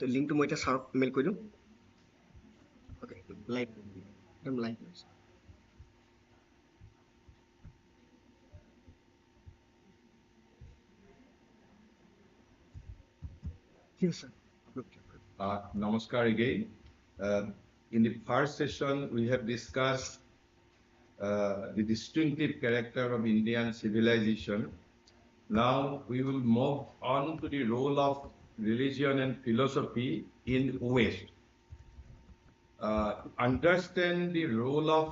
তো লিংকটো মই এতিয়া ছাৰক ইমেইল কৰি দিওঁ। অ'কে, লাইভ একদম লাইভ। ঠিক আছে। Namaskar again. In the first session, we have discussed the distinctive character of Indian civilization. Now we will move on to the role of religion and philosophy in West. To understand the role of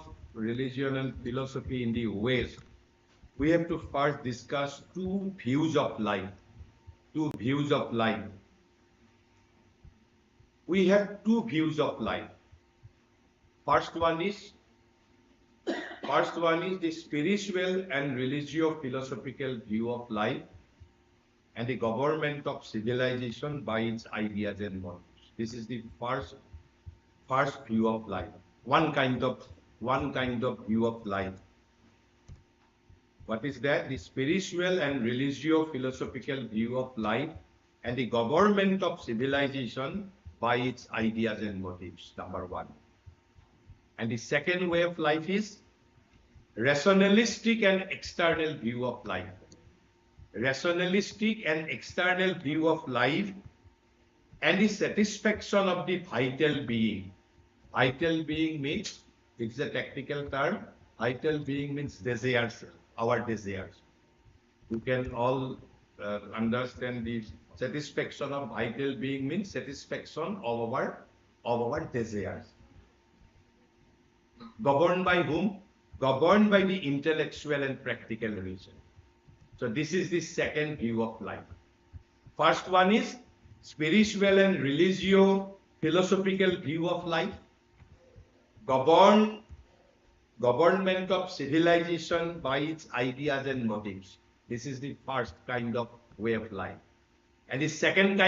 religion and philosophy in the West, we have to first discuss two views of life. Two views of life. We have two views of life. First one is the spiritual and religio-philosophical view of life and the government of civilization by its ideas and motives. This is the first view of life. One kind of view of life. What is that? The spiritual and religio-philosophical view of life and the government of civilization by its ideas and motives, number one. And the second way of life is rationalistic and external view of life. Rationalistic and external view of life and the satisfaction of the vital being. Vital being means, it's a technical term, vital being means desires, our desires. You can all understand the satisfaction of vital being means satisfaction of our desires. Governed by whom? Governed by the intellectual and practical reason. So this is the second view of life. First one is spiritual and religio-philosophical view of life. Government of civilization by its ideas and motives. This is the first kind of way of life. And the second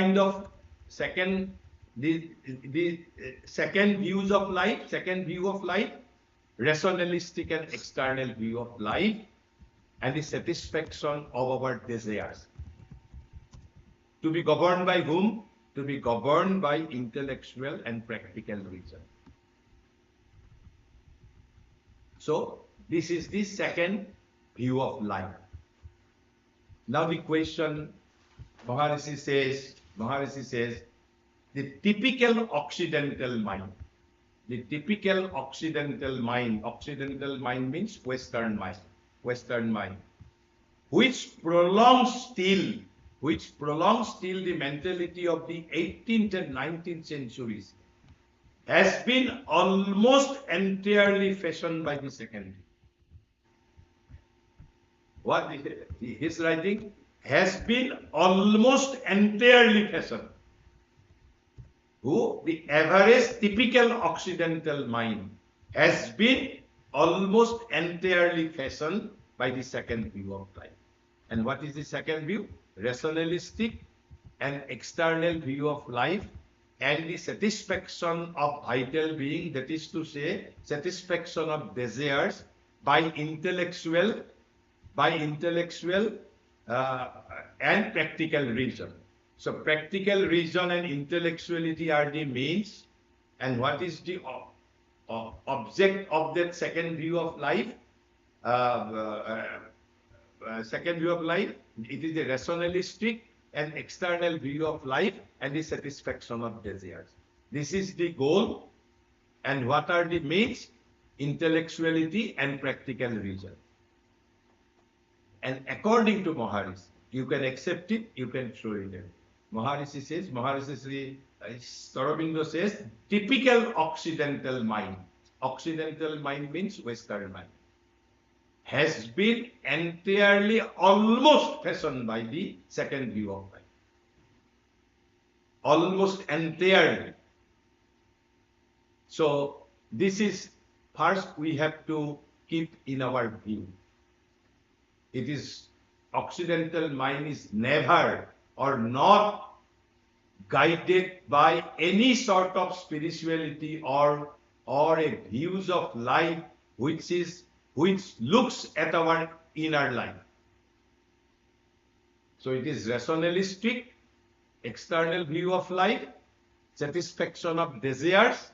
view of life, rationalistic and external view of life, and the satisfaction of our desires. To be governed by whom? To be governed by intellectual and practical reason. So this is the second view of life. Now the question, Maharishi says, the typical Occidental mind, Occidental mind means Western mind, which prolongs still the mentality of the 18th and 19th centuries, has been almost entirely fashioned by the second view. What his writing has been almost entirely fashioned. Who? The average typical Occidental mind has been almost entirely fashioned by the second view of life. And what is the second view? Rationalistic and external view of life and the satisfaction of vital being, that is to say, satisfaction of desires by intellectual and practical reason. So practical reason and intellectuality are the means. And what is the object of that second view of life? It is the rationalistic and external view of life and the satisfaction of desires. This is the goal. And what are the means? Intellectuality and practical reason. And according to Maharishi, you can accept it, you can throw it in. Maharishi Sorobindo says, typical Occidental mind. Occidental mind means Western mind. Has been entirely, almost fashioned by the second view of life. Almost entirely. So this is first we have to keep in our view. It is Occidental mind is never or not guided by any sort of spirituality or a views of life which looks at our inner life. So it is rationalistic, external view of life satisfaction of desires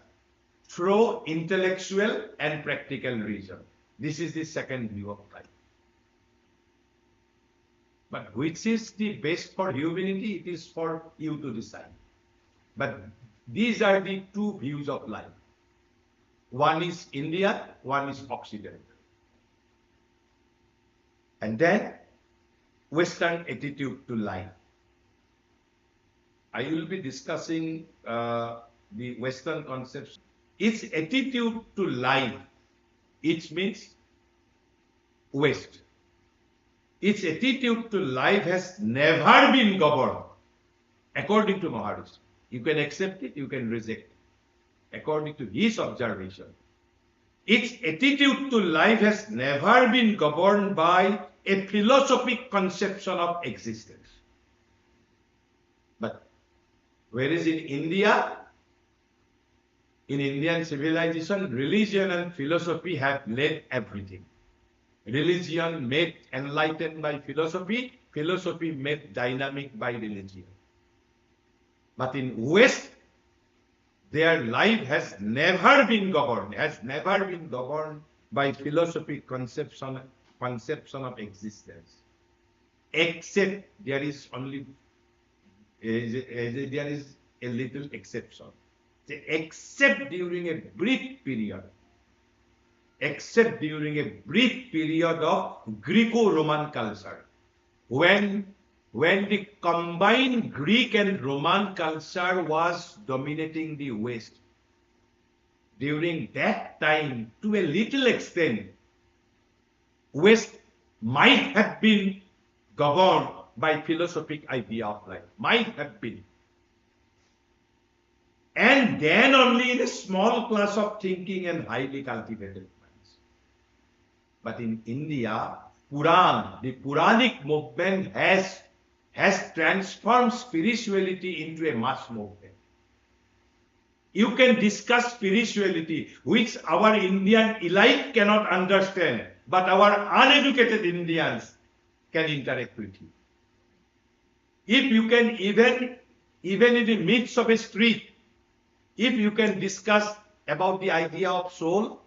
through intellectual and practical reason. This is the second view of life. But which is the best for humanity? It is for you to decide. But these are the two views of life. One is India, one is Occident. And then Western attitude to life. I will be discussing the Western concepts. Its attitude to life, it means West. Its attitude to life has never been governed according to Maharishi. You can accept it, you can reject it, according to his observation. Its attitude to life has never been governed by a philosophic conception of existence. But whereas in India, in Indian civilization, religion and philosophy have led everything. Religion made enlightened by philosophy, philosophy made dynamic by religion. But in West, their life has never been governed by philosophic conception of existence. Except there is only there is a little exception. Except during a brief period of Greco-Roman culture, when the combined Greek and Roman culture was dominating the West. During that time, to a little extent, West might have been governed by philosophic idea of life. Might have been. And then only in a small class of thinking and highly cultivated minds. But in India, Puran, the Puranic movement has transformed spirituality into a mass movement. You can discuss spirituality, which our Indian elite cannot understand, but our uneducated Indians can interact with you. If you can even in the midst of a street, if you can discuss about the idea of soul,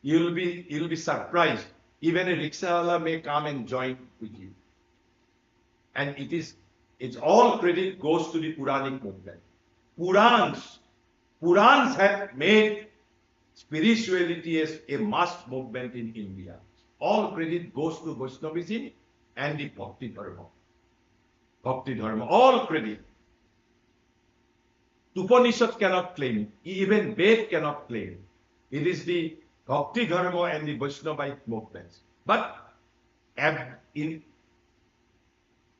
you'll be surprised. Even a rickshaw may come and join with you. And it's all credit goes to the Puranic movement. Purans have made spirituality as a mass movement in India. All credit goes to Vaishnavism and the Bhakti Dharma. Bhakti Dharma, all credit. Upanishad cannot claim it. Even Ved cannot claim it. It is the Bhakti Dharma and the Vaishnavite movements. But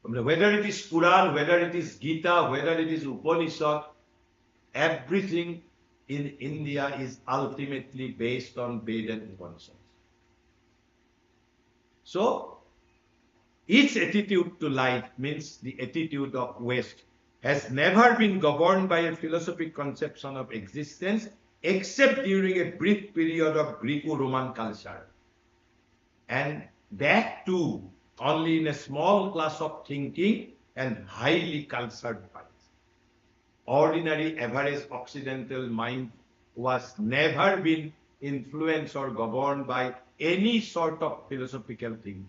whether it is Puran, whether it is Gita, whether it is Upanishad, everything in India is ultimately based on Ved and Upanishads. So, its attitude to life means the attitude of West has never been governed by a philosophic conception of existence except during a brief period of Greco-Roman culture. And that too only in a small class of thinking and highly cultured minds. Ordinary average Occidental mind was never been influenced or governed by any sort of philosophical thinking.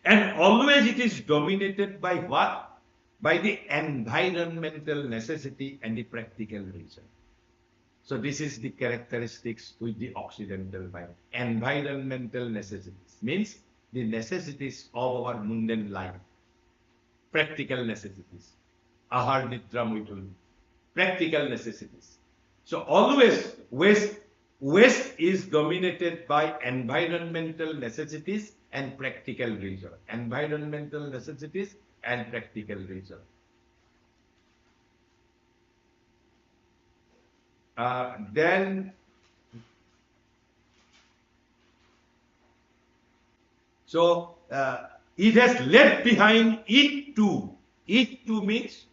And always it is dominated by what? By the environmental necessity and the practical reason. So this is the characteristics with the Occidental mind. Environmental necessities means the necessities of our mundane life. Practical necessities. Ahar, nidra, mithun. Practical necessities. So always West is dominated by environmental necessities and practical reason. Environmental necessities and practical reason. It has left behind it too. It too means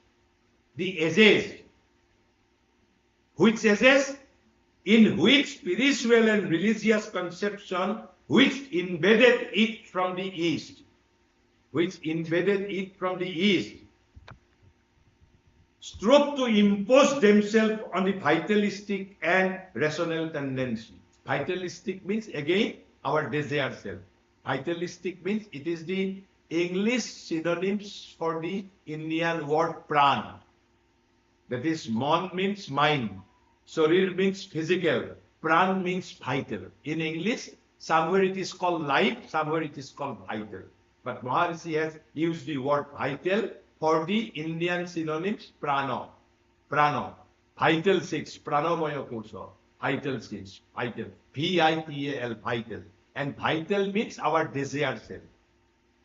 the ages. Which ages? In which spiritual and religious conception which invaded it from the East. strove to impose themselves on the vitalistic and rational tendency. Vitalistic means again our desire self. Vitalistic means it is the English synonyms for the Indian word pran. That is, mon means mind, sharir means physical, pran means vital. In English, somewhere it is called life, somewhere it is called vital. But Maharishi has used the word vital for the Indian synonyms prana, prana, vital six, pranamaya kosha, vital six, vital, V-I-T-A-L, vital. And vital means our desire self.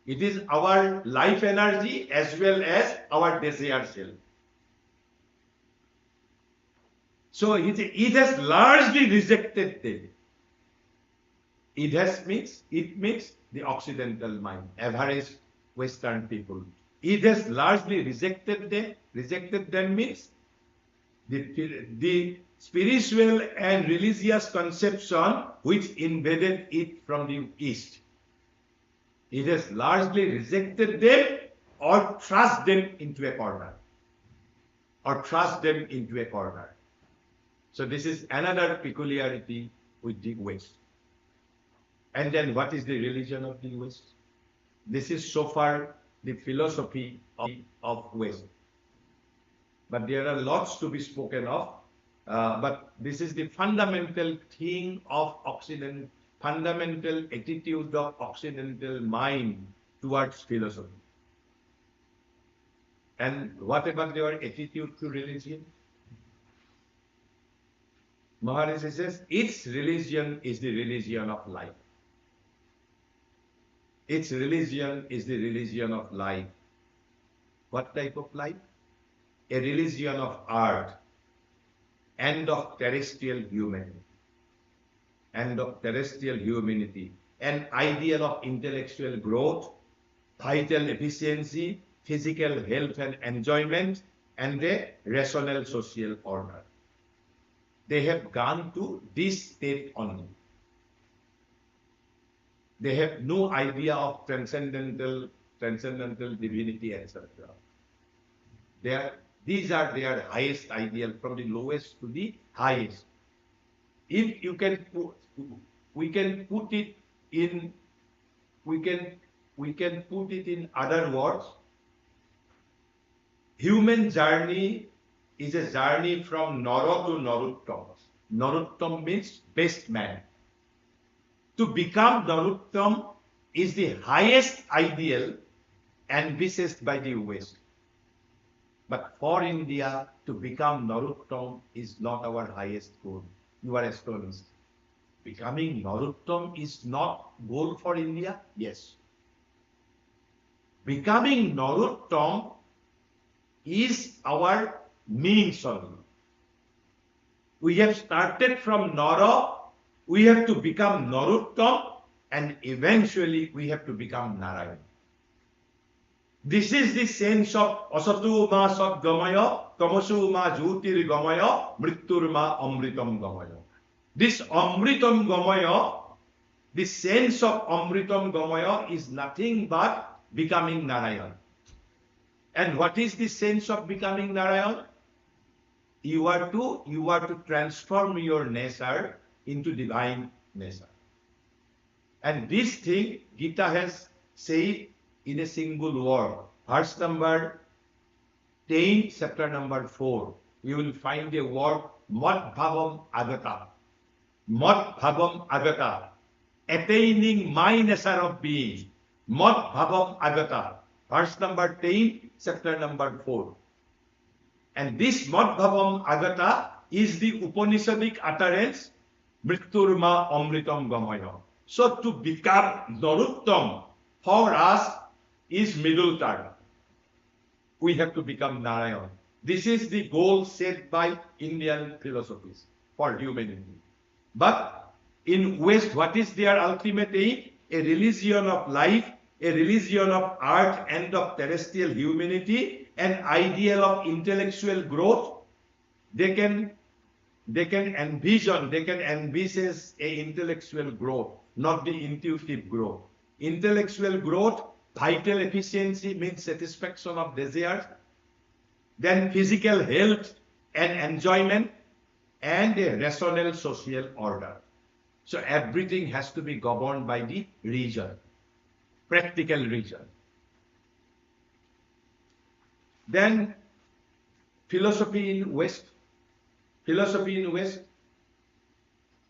It is our life energy as well as our desire self. So it has largely rejected them. It means the Occidental mind, average Western people. It has largely rejected them. Rejected them means the spiritual and religious conception which invaded it from the East. It has largely rejected them or thrust them into a corner. So this is another peculiarity with the West. And then what is the religion of the West? This is so far the philosophy of West. But there are lots to be spoken of. But this is the fundamental thing of Occident, fundamental attitude of Occidental mind towards philosophy. And what about your attitude to religion? Maharishi says, its religion is the religion of life. Its religion is the religion of life. What type of life? A religion of art and of terrestrial humanity. An ideal of intellectual growth, vital efficiency, physical health and enjoyment, and a rational social order. They have gone to this state only. They have no idea of transcendental divinity, etc. These are their highest ideal, from the lowest to the highest. If you can, we can put it in other words. Human journey is a journey from Nara to Narottam. Narottam means best man. To become Narottam is the highest ideal envisaged by the West. But for India, to become Narottam is not our highest goal. You are astonished. Becoming Narottam is not goal for India? Yes. Becoming Narottam is our means only. We have started from Nara, we have to become Narottam, and eventually we have to become Narayan. This is the sense of asatu ma sat gamaya, tamasu ma jyotir gamaya, mrittur ma amritam gamaya. This amritam gamaya, the sense of amritam gamaya is nothing but becoming Narayan. And what is the sense of becoming Narayan? You are to transform your nature into divine nature. And this thing Gita has said in a single word. Verse number 10, chapter number 4. You will find a word, Mat Bhavam Agata. Mat Bhavam Agata. Attaining my nature of being. Mat Bhavam Agata. Verse number 10, chapter number 4. And this Mat Bhavam Agata is the Upanishadic utterance, Mritturma Amritam Gamaya. So to become Narottam for us is middle term. We have to become Narayan. This is the goal set by Indian philosophies for humanity. But in West, what is their ultimate aim? A religion of life, a religion of art and of terrestrial humanity, an ideal of intellectual growth. They can envisage a intellectual growth, not the intuitive growth. Intellectual growth, vital efficiency means satisfaction of desires. then physical health and enjoyment, and a rational social order. So everything has to be governed by the reason, practical reason. Then philosophy in West. Philosophy in West,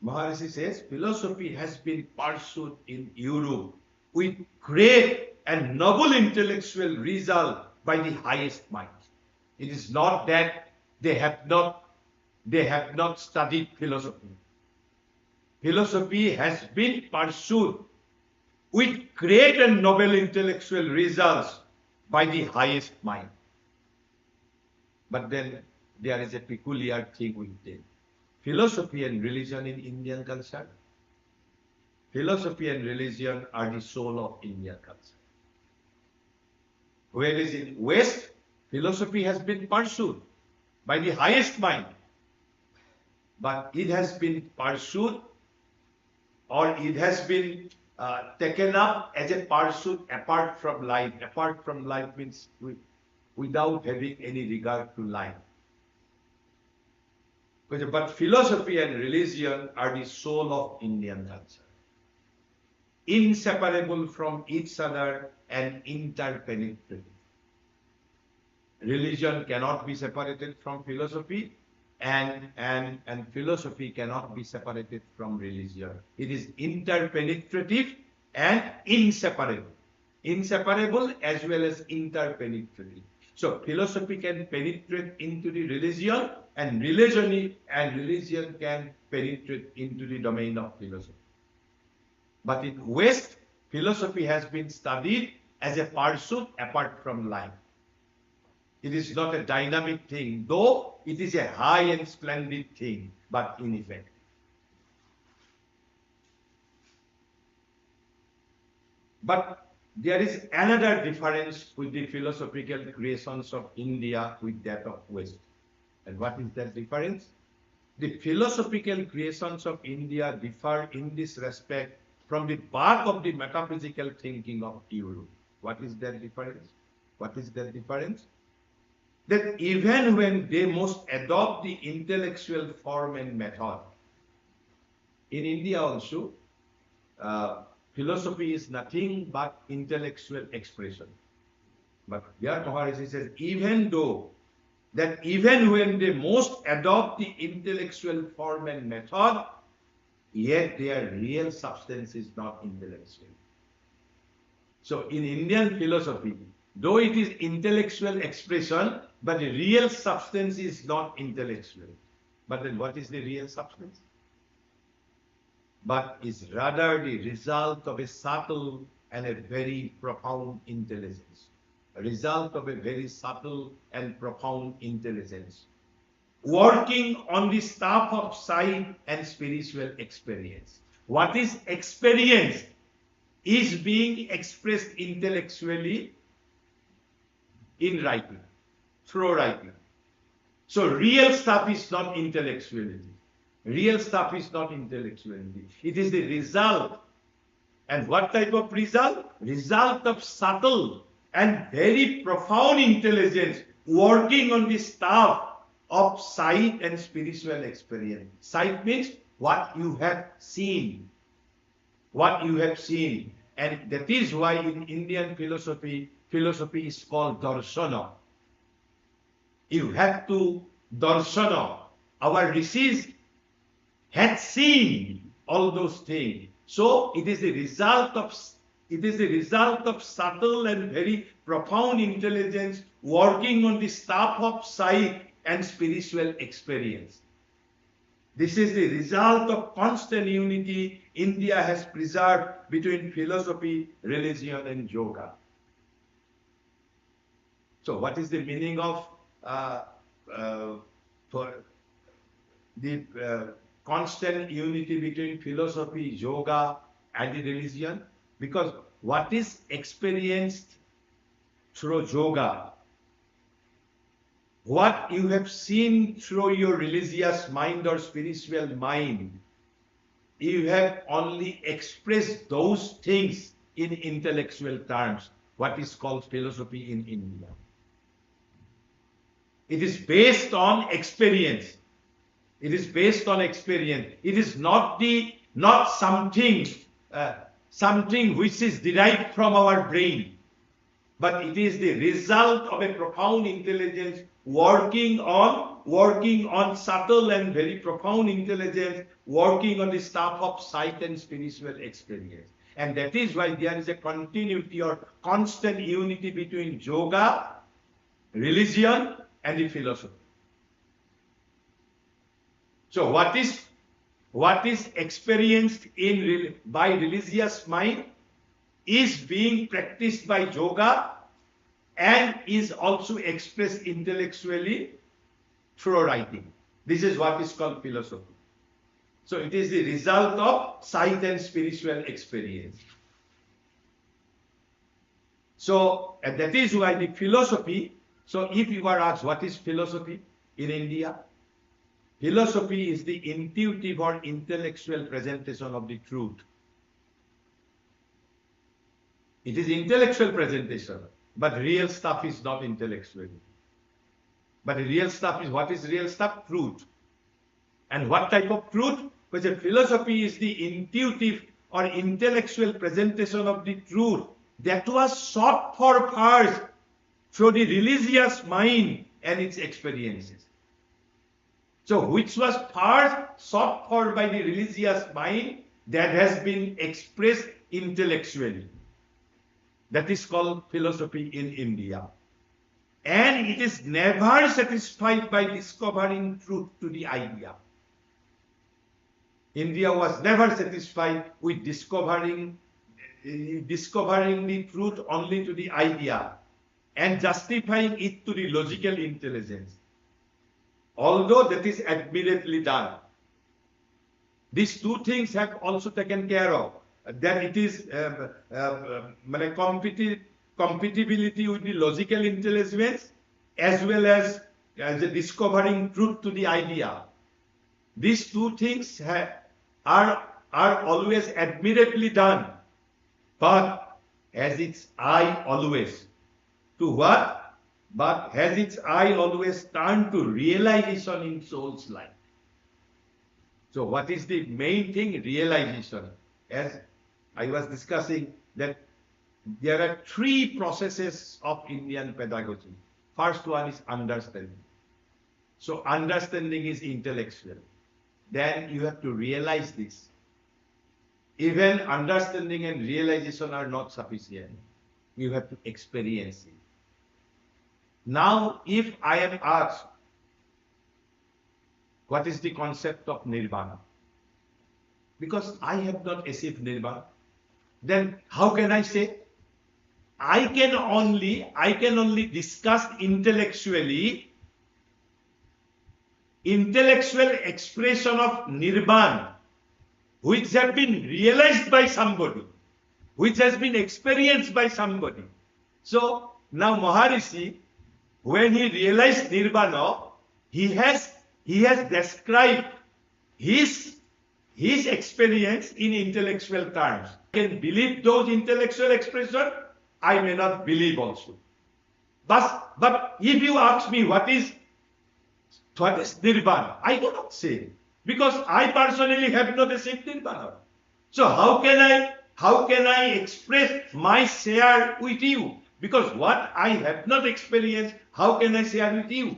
Maharishi says, philosophy has been pursued in Europe with great and noble intellectual result by the highest minds. It is not that they have not studied philosophy. Philosophy has been pursued with great and noble intellectual results by the highest mind. But then there is a peculiar thing with them. Philosophy and religion in Indian culture. Philosophy and religion are the soul of Indian culture. Whereas in West, philosophy has been pursued by the highest mind. But it has been pursued, or it has been taken up as a pursuit apart from life. Apart from life means without having any regard to life. But philosophy and religion are the soul of Indian culture, inseparable from each other and interpenetrating. Religion cannot be separated from philosophy, and philosophy cannot be separated from religion. It is interpenetrative and inseparable. Inseparable as well as interpenetrative. So philosophy can penetrate into the religion, and religion can penetrate into the domain of philosophy. But in West, philosophy has been studied as a pursuit apart from life. It is not a dynamic thing, though it is a high and splendid thing, but ineffective. But there is another difference with the philosophical creations of India with that of West. And what is that difference? The philosophical creations of India differ in this respect from the birth of the metaphysical thinking of Europe. What is that difference? What is that difference? That even when they most adopt the intellectual form and method, in India also, philosophy is nothing but intellectual expression. But here Maharishi says, even when they most adopt the intellectual form and method, yet their real substance is not intellectual. So in Indian philosophy, though it is intellectual expression, but the real substance is not intellectual. But then what is the real substance? But is rather the result of a subtle and a very profound intelligence. A result of a very subtle and profound intelligence, working on the staff of sight and spiritual experience. What is experienced is being expressed intellectually in writing, through writing. So real stuff is not intellectuality. Real stuff is not intellectuality. It is the result. And what type of result? Result of subtle and very profound intelligence working on the staff of sight and spiritual experience. Sight means what you have seen. What you have seen. And that is why in Indian philosophy is called darshana. You have to darshana. Our rishis had seen all those things. So it is the result of subtle and very profound intelligence working on the staff of sight and spiritual experience. This is the result of constant unity India has preserved between philosophy, religion, and yoga. So what is the meaning of constant unity between philosophy, yoga, and the religion? Because what is experienced through yoga, what you have seen through your religious mind or spiritual mind, you have only expressed those things in intellectual terms, what is called philosophy in India. It is based on experience. It is based on experience. It is not something something which is derived from our brain, but it is the result of a profound intelligence working on subtle and very profound intelligence, working on the stuff of sight and spiritual experience. And that is why there is a continuity or constant unity between yoga, religion, and the philosophy. So what is experienced by religious mind is being practiced by yoga and is also expressed intellectually through writing. This is what is called philosophy. So it is the result of sight and spiritual experience. So and that is why the philosophy, so if you are asked what is philosophy in India, philosophy is the intuitive or intellectual presentation of the truth. It is intellectual presentation, but real stuff is not intellectual. But real stuff is, what is real stuff? Truth. And what type of truth? Because philosophy is the intuitive or intellectual presentation of the truth that was sought for first through the religious mind and its experiences. So which was first sought for by the religious mind that has been expressed intellectually. That is called philosophy in India. And it is never satisfied by discovering truth to the idea. India was never satisfied with discovering the truth only to the idea and justifying it to the logical intelligence. Although that is admirably done. These two things have also taken care of. That it is compatibility with the logical intelligence as well as discovering truth to the idea. These two things are always admirably done, but has its eye always to what? But has its eye always turned to realization in soul's life. So what is the main thing? Realization. As I was discussing, that there are three processes of Indian pedagogy. First one is understanding. So understanding is intellectual. Then you have to realize this. Even understanding and realization are not sufficient. You have to experience it. Now, if I am asked, what is the concept of nirvana? Because I have not achieved nirvana, then how can I say? I can only discuss intellectual expression of nirvana, which have been realized by somebody, which has been experienced by somebody. So now Maharishi, when he realized nirvana, he has described his experience in intellectual terms. I can believe those intellectual expressions, I may not believe also. But if you ask me what is nirvana, I cannot say, because I personally have not achieved nirvana. So how can I express my share with you? Because what I have not experienced, how can I share with you?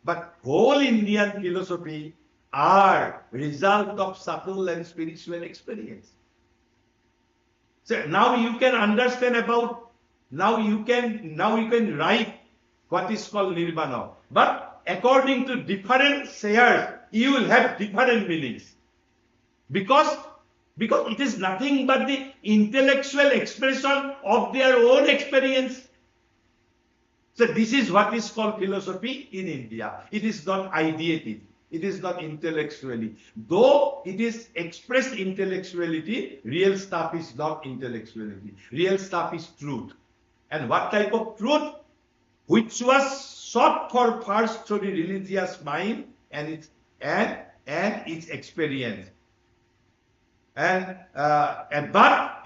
But whole Indian philosophy are result of subtle and spiritual experience. So now you can understand about, now you can write what is called nirvana. But according to different shares, you will have different meanings. Because it is nothing but the intellectual expression of their own experience. So this is what is called philosophy in India. It is not ideative. It is not intellectually. Though it is expressed intellectuality, real stuff is not intellectuality. Real stuff is truth. And what type of truth? Which was sought for first through the religious mind and its experience. But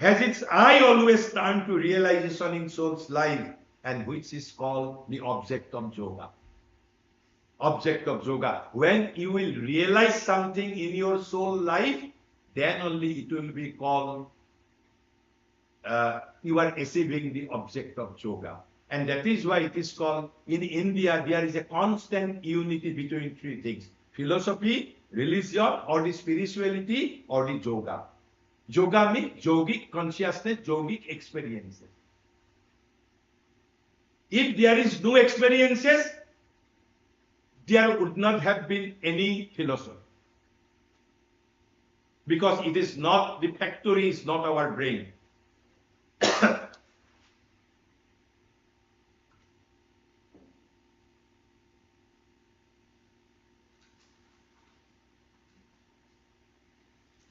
has its eye always turned to realization in soul's life, and which is called the object of yoga. object of yoga. When you will realize something in your soul life, then only it will be called you are achieving the object of yoga. And that is why it is called, in India, there is a constant unity between three things: philosophy, religion, or the spirituality, or the yoga. Yoga means yogic consciousness, yogic experiences. If there is no experiences, there would not have been any philosophy. Because it is not, the factory is not our brain.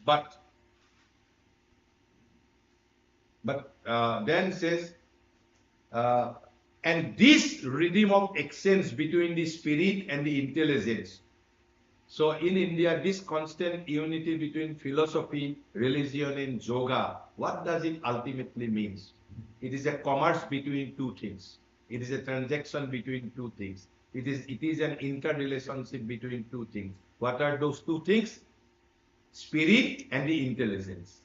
But then says, uh, and this rhythm of exchange between the spirit and the intelligence. So in India, this constant unity between philosophy, religion, and yoga, what does it ultimately mean? It is a commerce between two things. It is a transaction between two things. It is an interrelationship between two things. What are those two things? Spirit and the intelligence.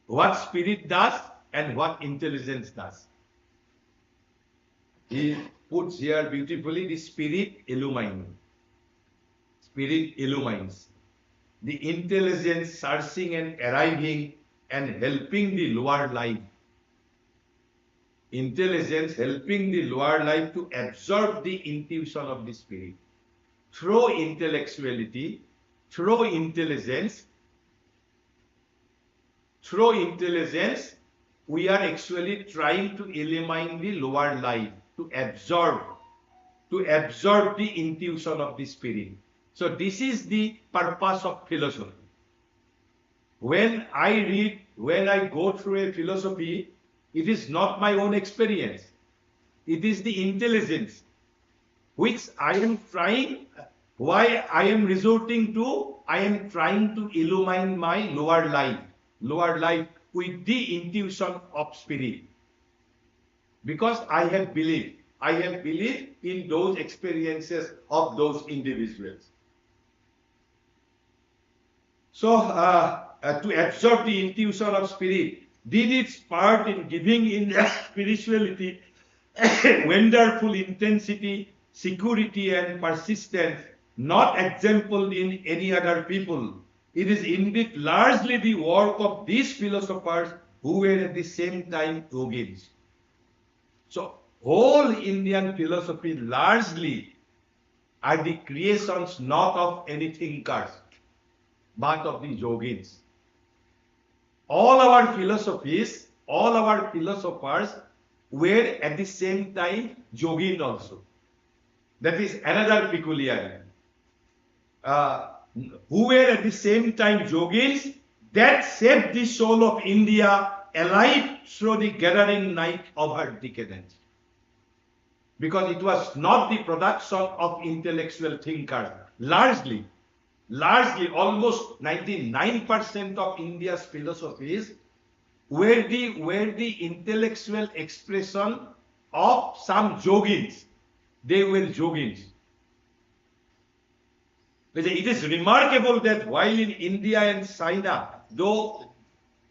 What spirit does and what intelligence does. He puts here beautifully, the spirit illumines. Spirit illumines. The intelligence searching and arriving and helping the lower life. Intelligence helping the lower life to absorb the intuition of the spirit. Through intellectuality, through intelligence, we are actually trying to illumine the lower life, to absorb the intuition of the spirit. So this is the purpose of philosophy. When I go through a philosophy, it is not my own experience. It is the intelligence which I am trying, why I am resorting to, I am trying to illumine my lower life with the intuition of spirit. Because I have believed in those experiences of those individuals. So, to absorb the intuition of spirit did its part in giving in spirituality wonderful intensity, security, and persistence, not exampled in any other people. It is indeed largely the work of these philosophers who were at the same time yogis. So, whole Indian philosophy largely are the creations not of any thinkers, but of the yogis. All our philosophers were at the same time yogin also. That is another peculiarity. Who were at the same time yogins that saved the soul of India alive through the gathering night of her decadence. Because it was not the production of intellectual thinkers. Largely, almost 99% of India's philosophies were the intellectual expression of some yogins. They were yogins. It is remarkable that while in India and China, though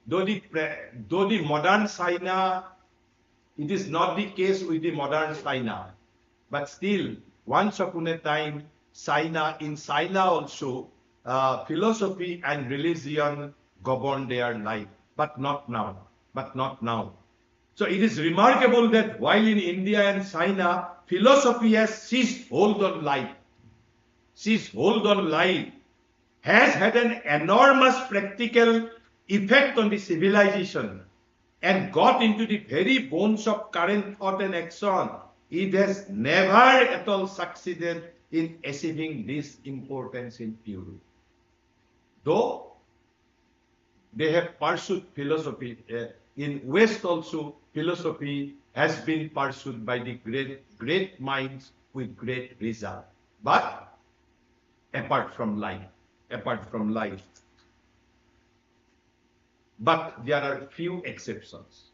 the modern China, it is not the case with the modern China, but still, once upon a time, in China also, philosophy and religion govern their life, but not now. So it is remarkable that while in India and China, philosophy has seized hold on life, has had an enormous practical effect on the civilization and got into the very bones of current thought and action. It has never at all succeeded in achieving this importance in purity. Though they have pursued philosophy, in West also philosophy has been pursued by the great minds with great result. But apart from life. But there are few exceptions.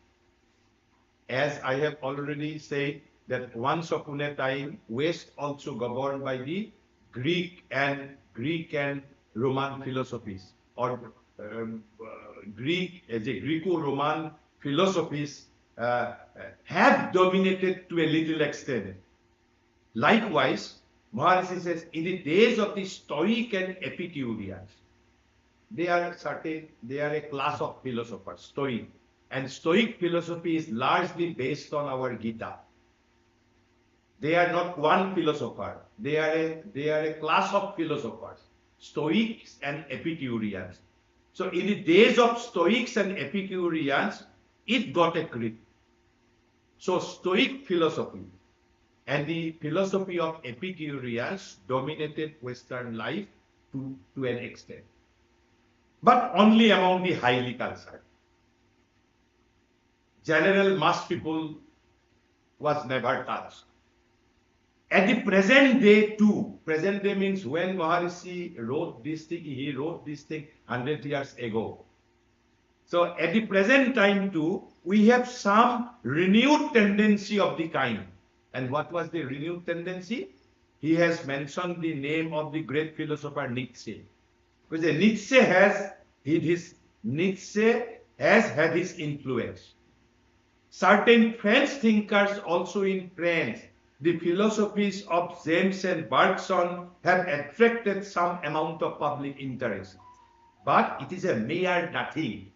As I have already said, that once upon a time, West also governed by the Greek and Roman philosophies, or Greek as a Greco-Roman philosophies have dominated to a little extent. Likewise, Maharishi says, in the days of the Stoic and Epicureans, they are a class of philosophers, Stoic. And Stoic philosophy is largely based on our Gita. They are not one philosopher. They are a class of philosophers, Stoics and Epicureans. So in the days of Stoics and Epicureans, it got a grip. So Stoic philosophy and the philosophy of Epicureans dominated Western life to an extent, but only among the highly cultured. General mass people was never touched. At the present day too, present day means when Maharishi wrote this thing, he wrote this thing 100 years ago. So at the present time too, we have some renewed tendency of the kind. And what was the renewed tendency? He has mentioned the name of the great philosopher Nietzsche. Because Nietzsche has had his influence. Certain French thinkers also in France, the philosophies of James and Bergson have attracted some amount of public interest. But it is a mere nothing.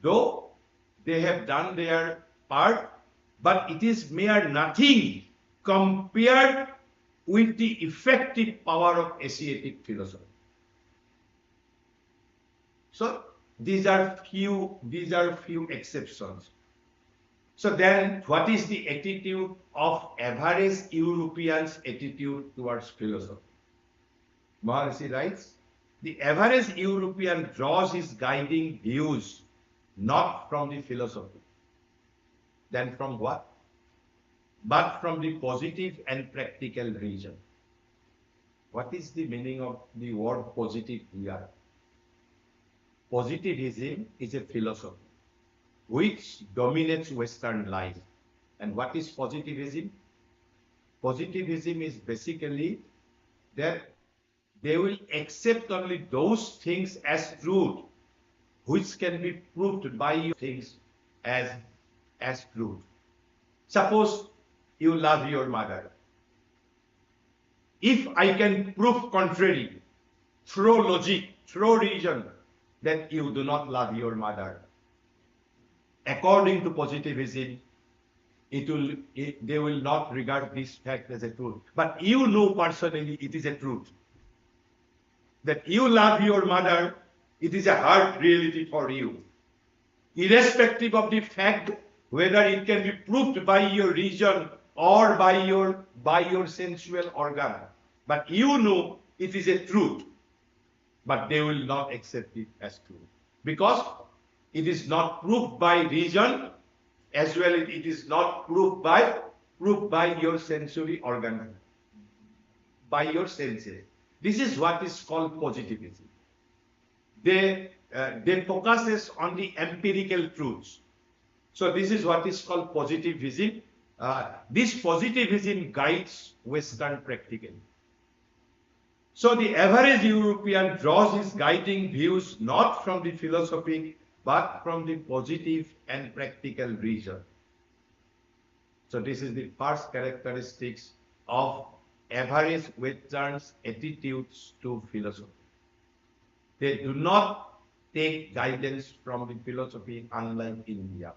Though they have done their part, but it is mere nothing compared with the effective power of Asiatic philosophy. So these are few exceptions. So then, what is the attitude of average Europeans' attitude towards philosophy? Maharishi writes, the average European draws his guiding views not from the philosophy. Then from what? But from the positive and practical reason. What is the meaning of the word positive here? Positivism is a philosophy which dominates Western life. And what is positivism? Positivism is basically that they will accept only those things as truth which can be proved by things as truth. Suppose you love your mother. If I can prove contrary through logic, through reason, that you do not love your mother, according to positivism, they will not regard this fact as a truth. But you know personally it is a truth. That you love your mother, it is a hard reality for you. Irrespective of the fact whether it can be proved by your reason or by your sensual organ. But you know it is a truth. But they will not accept it as truth. Because it is not proved by reason, as well as it is not proved by your sensory organ, by your senses. This is what is called positivism. They focuses on the empirical truths. So this is what is called positivism. This positivism guides Western practically. So the average European draws his guiding views not from the philosophy, but from the positive and practical reason. So this is the first characteristics of average Western's attitudes to philosophy. They do not take guidance from the philosophy, unlike India.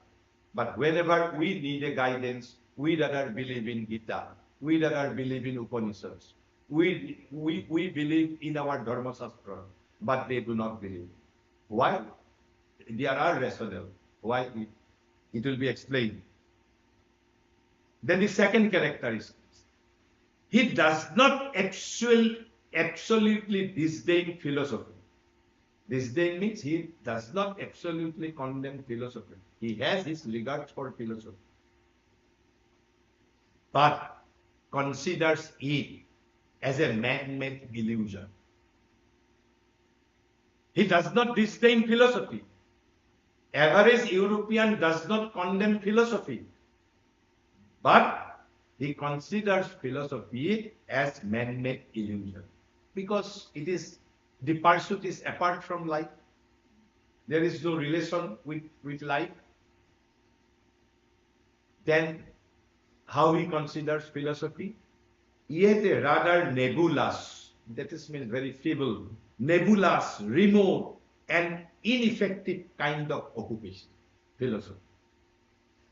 But whenever we need a guidance, we rather believe in Gita, we rather believe in Upanishads, we believe in our Dharma Shastra, but they do not believe. Why? They are rational. Why? It will be explained. Then the second characteristic, he does not absolutely disdain philosophy. Disdain means he does not absolutely condemn philosophy. He has his regard for philosophy, but considers it as a man-made illusion. He does not disdain philosophy. Average European does not condemn philosophy, but He considers philosophy as man-made illusion because the pursuit is apart from life. There is no relation with life. Then how he considers philosophy? Yet a rather nebulous, that is means very feeble, nebulous, remote, and ineffective kind of occupation, philosophy,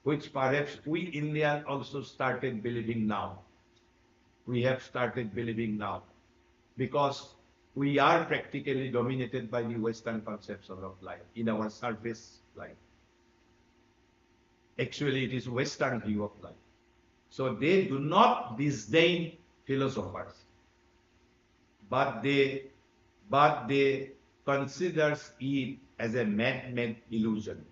which perhaps we Indians also started believing now. We have started believing now because we are practically dominated by the Western conception of life in our surface life. Actually, it is Western view of life. So they do not disdain philosophers, but they considers it as a man-made illusion.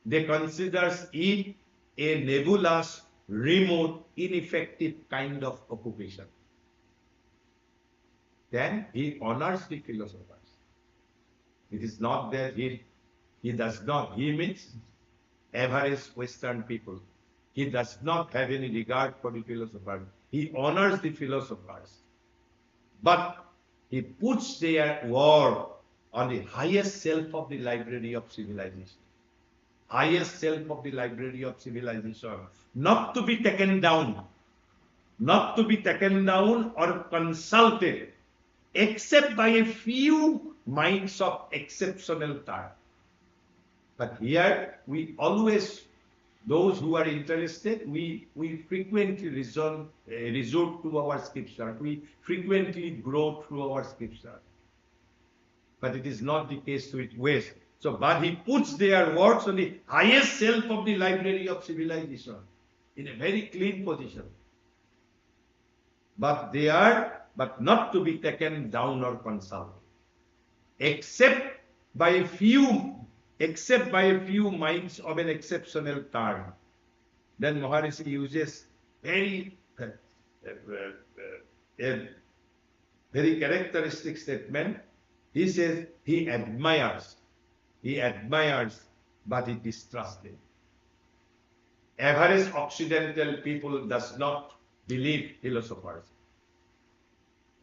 They considers it a nebulous, remote, ineffective kind of occupation. Then he honors the philosophers. It is not that he does not, he means average Western people. He does not have any regard for the philosophers. He honors the philosophers. But he puts their work on the highest shelf of the library of civilization. Highest shelf of the library of civilization. Not to be taken down. Not to be taken down or consulted except by a few minds of exceptional type. But here we always, those who are interested, we frequently resort to our scripture. We frequently grow through our scripture. But it is not the case with West. So, but he puts their works on the highest shelf of the library of civilization in a very clean position. But they are, but not to be taken down or consulted, except by a few minds of an exceptional turn. Then Maharishi uses very characteristic statement. He says he admires, but he distrusted. Average Occidental people does not believe philosophers.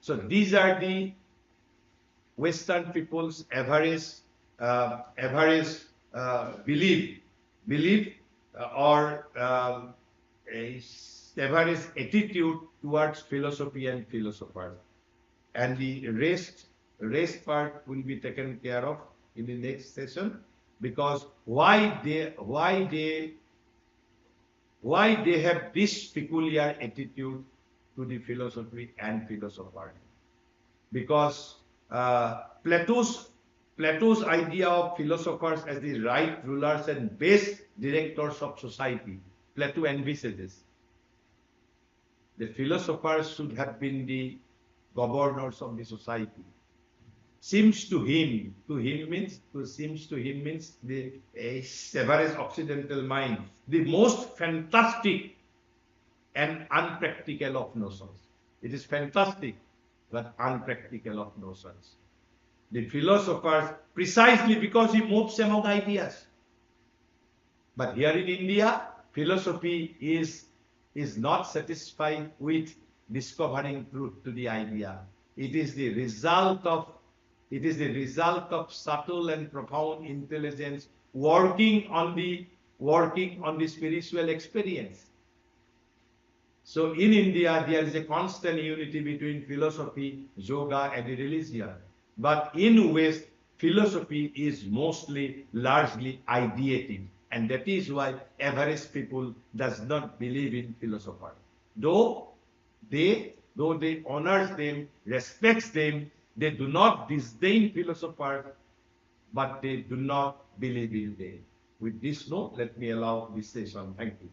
So these are the Western people's average belief or average attitude towards philosophy and philosophers. And the rest part will be taken care of in the next session, because why they have this peculiar attitude to the philosophy and philosophers. Because Plato's idea of philosophers as the right rulers and best directors of society, Plato envisages. The philosophers should have been the governors of the society. Seems to him means the average Occidental mind, the most fantastic and unpractical of notions. It is fantastic, but unpractical of notions. The philosophers, precisely because he moves among ideas. But here in India, philosophy is not satisfied with discovering truth to the idea. It is the result of subtle and profound intelligence working on the spiritual experience. So in India, there is a constant unity between philosophy, yoga, and religion. But in West, philosophy is largely ideative. And that is why average people does not believe in philosophers. Though they honor them, respects them, they do not disdain philosophers, but they do not believe in them. With this note, let me allow this session. Thank you.